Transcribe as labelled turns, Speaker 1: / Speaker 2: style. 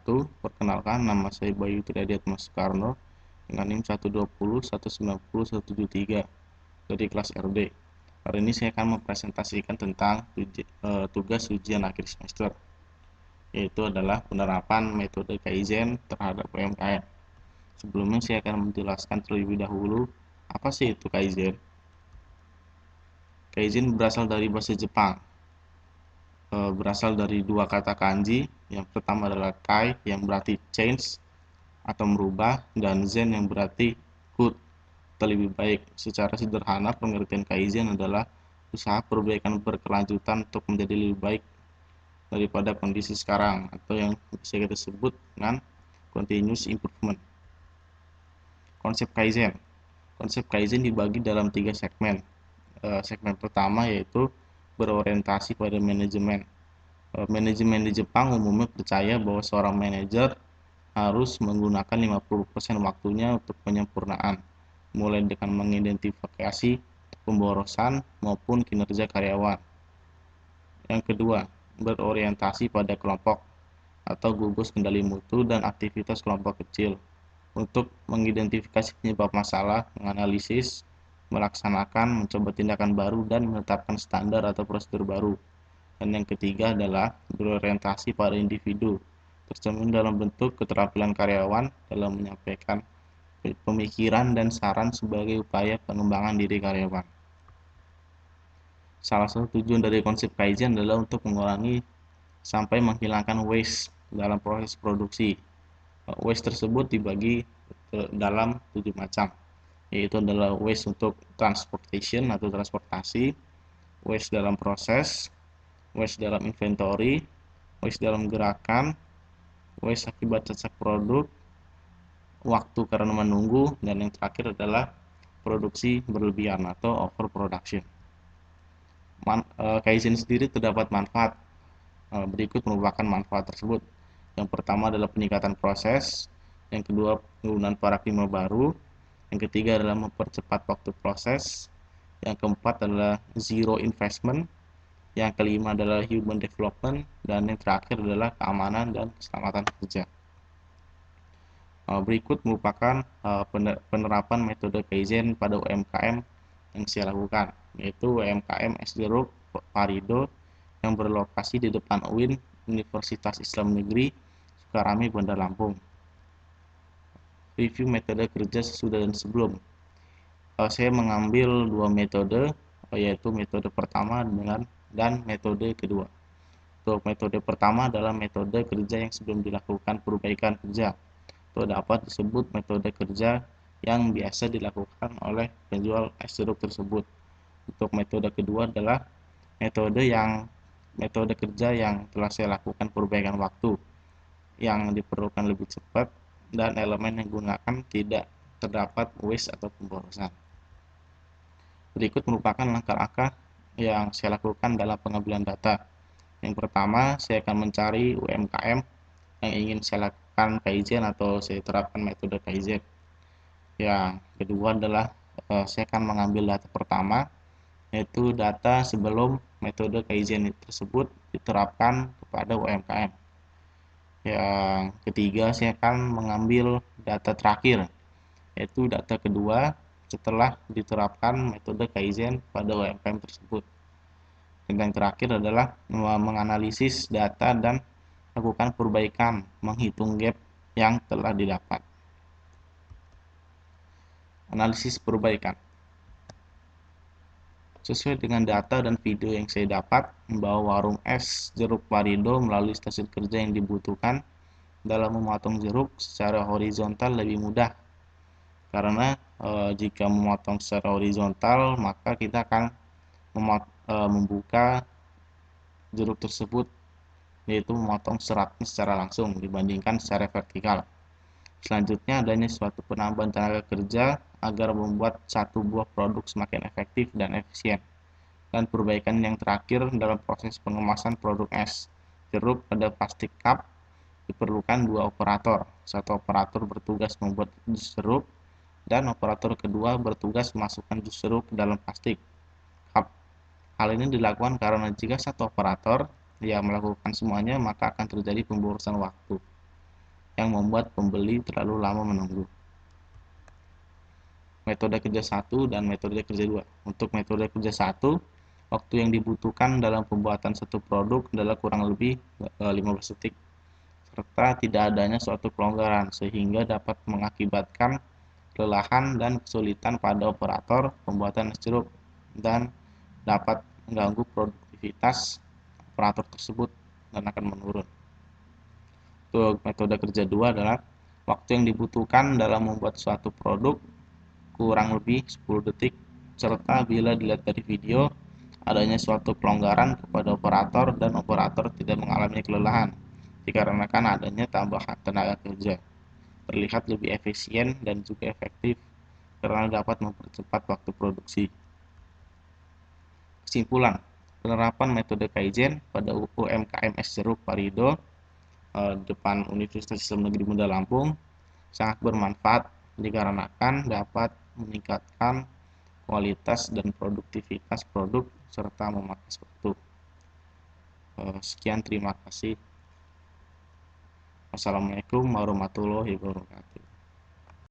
Speaker 1: wabarakatuh. Perkenalkan, nama saya Bayu Triadiat Mas Soekarno dengan NIM 120 190 173 dari kelas RD. Hari ini saya akan mempresentasikan tentang tugas ujian akhir semester, yaitu adalah penerapan metode Kaizen terhadap UMKM. Sebelumnya saya akan menjelaskan terlebih dahulu apa sih itu Kaizen. Kaizen berasal dari bahasa Jepang, berasal dari dua kata kanji. Yang pertama adalah kai yang berarti change atau merubah, dan zen yang berarti good atau lebih baik. Secara sederhana, pengertian kaizen adalah usaha perbaikan berkelanjutan untuk menjadi lebih baik daripada kondisi sekarang, atau yang bisa kita sebut dengan continuous improvement. Konsep kaizen dibagi dalam 3 segmen. Segmen pertama yaitu berorientasi pada manajemen. Manajemen di Jepang umumnya percaya bahwa seorang manajer harus menggunakan 50% waktunya untuk penyempurnaan, mulai dengan mengidentifikasi pemborosan maupun kinerja karyawan. Yang kedua, berorientasi pada kelompok atau gugus kendali mutu dan aktivitas kelompok kecil untuk mengidentifikasi penyebab masalah, menganalisis, melaksanakan, mencoba tindakan baru, dan menetapkan standar atau prosedur baru. Dan yang ketiga adalah berorientasi pada individu, tercermin dalam bentuk keterampilan karyawan dalam menyampaikan pemikiran dan saran sebagai upaya pengembangan diri karyawan. Salah satu tujuan dari konsep Kaizen adalah untuk mengurangi sampai menghilangkan waste dalam proses produksi. Waste tersebut dibagi dalam 7 macam, yaitu adalah waste untuk transportation atau transportasi, waste dalam proses, waste dalam inventory, waste dalam gerakan, waste akibat cacat produk, waktu karena menunggu, dan yang terakhir adalah produksi berlebihan atau overproduction. Kaizen sendiri terdapat manfaat. Berikut merupakan manfaat tersebut. Yang pertama adalah peningkatan proses, yang kedua penggunaan paradigma baru, yang ketiga adalah mempercepat waktu proses, yang keempat adalah zero investment, yang kelima adalah human development, dan yang terakhir adalah keamanan dan keselamatan kerja. Berikut merupakan penerapan metode Kaizen pada UMKM yang saya lakukan, yaitu UMKM Es Jeruk Parido yang berlokasi di depan UIN Universitas Islam Negeri Sukarame, Bandar Lampung. Review metode kerja sesudah dan sebelum. Saya mengambil 2 metode, yaitu metode pertama dan metode kedua. Untuk metode pertama adalah metode kerja yang sebelum dilakukan perbaikan kerja, atau dapat disebut metode kerja yang biasa dilakukan oleh penjual es jeruk tersebut. Untuk metode kedua adalah metode kerja yang telah saya lakukan perbaikan waktu, yang diperlukan lebih cepat, dan elemen yang digunakan tidak terdapat waste atau pemborosan. Berikut merupakan langkah-langkah yang saya lakukan dalam pengambilan data. Yang pertama, saya akan mencari UMKM yang ingin saya lakukan Kaizen atau saya terapkan metode Kaizen. Yang kedua adalah saya akan mengambil data pertama, yaitu data sebelum metode Kaizen tersebut diterapkan kepada UMKM. Yang ketiga, saya akan mengambil data terakhir, yaitu data kedua setelah diterapkan metode Kaizen pada UMKM tersebut. Dan yang terakhir adalah menganalisis data dan lakukan perbaikan, menghitung gap yang telah didapat. Analisis perbaikan. Sesuai dengan data dan video yang saya dapat, bahwa warung es jeruk Parido melalui stasiun kerja yang dibutuhkan dalam memotong jeruk secara horizontal lebih mudah. Karena jika memotong secara horizontal, maka kita akan membuka jeruk tersebut, yaitu memotong seratnya secara langsung dibandingkan secara vertikal. Selanjutnya, adanya suatu penambahan tenaga kerja agar membuat satu buah produk semakin efektif dan efisien. Dan perbaikan yang terakhir dalam proses pengemasan produk es jeruk pada plastik cup, diperlukan 2 operator. Satu operator bertugas membuat jus jeruk, dan operator kedua bertugas memasukkan jus jeruk ke dalam plastik cup. Hal ini dilakukan karena jika satu operator yang melakukan semuanya, maka akan terjadi pemborosan waktu. yang membuat pembeli terlalu lama menunggu. Metode kerja 1 dan metode kerja 2. Untuk metode kerja 1, waktu yang dibutuhkan dalam pembuatan satu produk adalah kurang lebih 15 detik, serta tidak adanya suatu pelonggaran sehingga dapat mengakibatkan kelelahan dan kesulitan pada operator pembuatan es jeruk dan dapat mengganggu produktivitas operator tersebut dan akan menurun. Untuk metode kerja 2 adalah waktu yang dibutuhkan dalam membuat suatu produk kurang lebih 10 detik, serta bila dilihat dari video adanya suatu pelonggaran kepada operator dan operator tidak mengalami kelelahan dikarenakan adanya tambahan tenaga kerja, terlihat lebih efisien dan juga efektif karena dapat mempercepat waktu produksi. Kesimpulan, penerapan metode Kaizen pada UMKM Es Jeruk Parido depan Universitas Islam Negeri Muda Lampung sangat bermanfaat dikarenakan dapat meningkatkan kualitas dan produktivitas produk serta memangkas waktu. Sekian, terima kasih. Wassalamualaikum warahmatullahi wabarakatuh.